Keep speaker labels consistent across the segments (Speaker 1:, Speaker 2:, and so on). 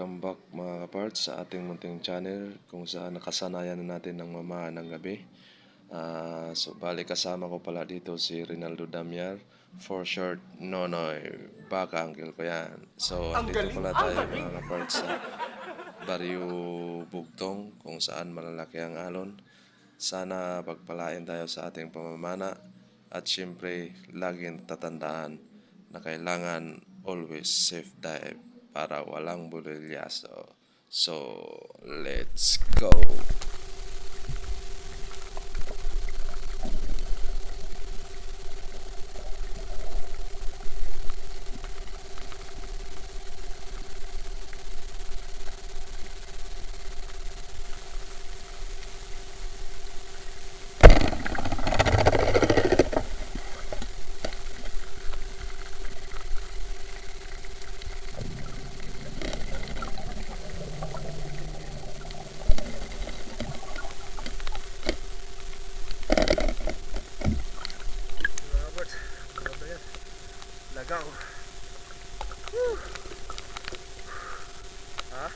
Speaker 1: Welcome back mga kaparts sa ating munting channel kung saan nakasanayan na natin ng mamahan ng gabi. So bali kasama ko pala dito si Rinaldo Damiar, for short Nonoy, baka uncle ko yan. So andito pala tayo mga kaparts sa Barrio Bugtong kung saan malalaki ang alon. Sana pagpalain tayo sa ating pamamana at syempre laging tatandaan na kailangan always safe dive para walang bulilyaso. So, let's go!
Speaker 2: Lagaw. Ha?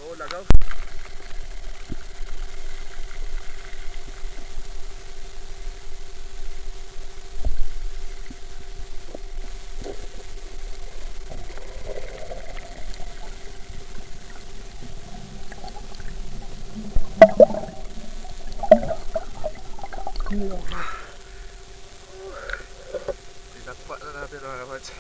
Speaker 2: Oh, lagaw. Tinakpa na natin mga kapads.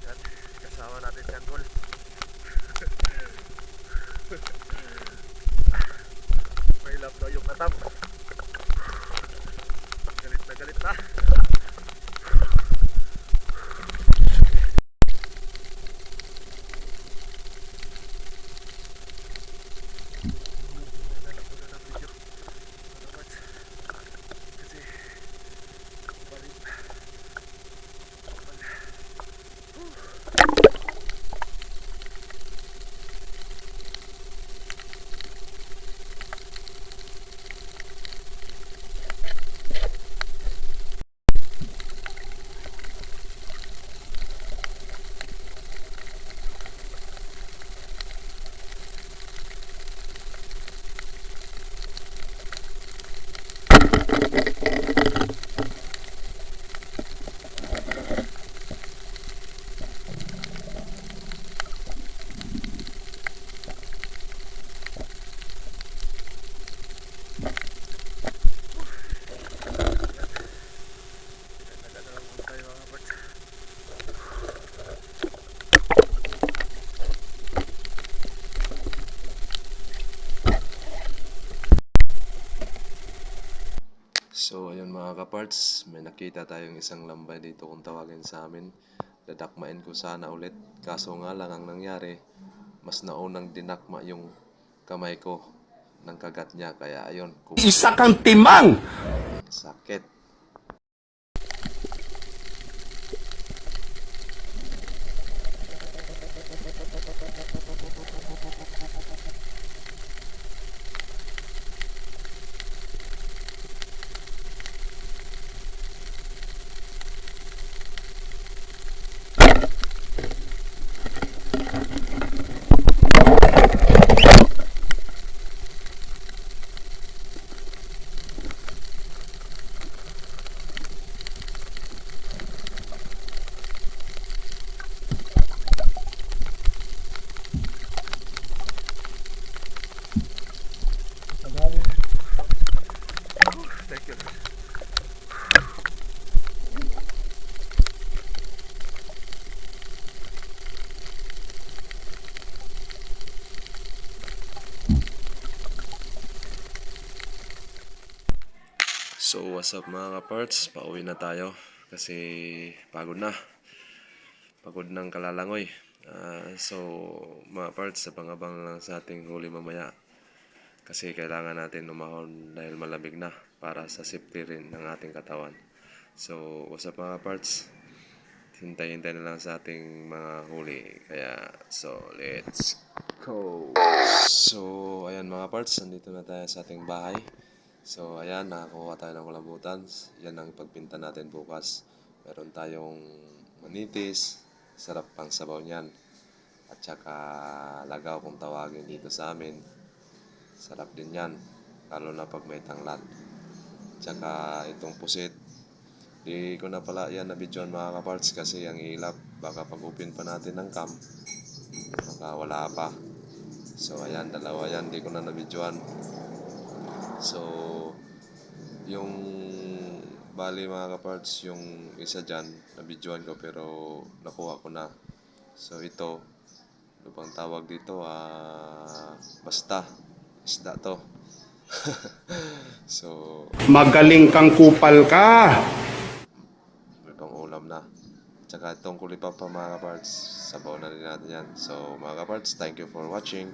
Speaker 2: Yan, kasama natin si Angkol. May lap daw yung katam. Galit na galit na.
Speaker 1: So ayun mga kaparts, may nakita tayong isang lambay dito kung tawagin sa amin. Dadakmain ko sana ulit, kaso nga lang ang nangyari, mas naunang dinakma yung kamay ko ng kagat niya. Kaya ayun,
Speaker 3: Isa kang timang!
Speaker 1: sakit.
Speaker 2: Thank you.
Speaker 1: So what's up mga kaparts, pauwi na tayo kasi pagod na. Pagod ng kalalangoy. So mga parts, abang-abang lang sa ating huli mamaya. Kasi kailangan natin umahon dahil malamig na para sa safety rin ng ating katawan. So what's up mga parts, hintay-hintay na lang sa ating mga huli. Kaya so let's go. So ayan mga parts, nandito na tayo sa ating bahay. So ayan, nakakuha tayo ng kulambutan. Yan ang pagpinta natin bukas. Meron tayong manitis, sarap pang sabaw niyan. At saka lagaw kung tawagin dito sa amin. Sarap din yan, lalo na pag may tanglad. At saka itong pusit, di ko na pala yan nabidyoan mga kaparts kasi ang ilap, baka pag-upin pa natin ng cam, baka wala pa. So ayan, dalawa yan, di ko na nabidyoan. So yung bali mga kaparts, yung isa dyan nabidyoan ko pero nakuha ko na. So ito, ano bang tawag dito, basta isda to. So
Speaker 3: Magaling kang kupal ka!
Speaker 1: may pang ulam na. Tsaka itong kulipapa mga kaparts, sabaw na rin natin yan. So mga kaparts, thank you for watching.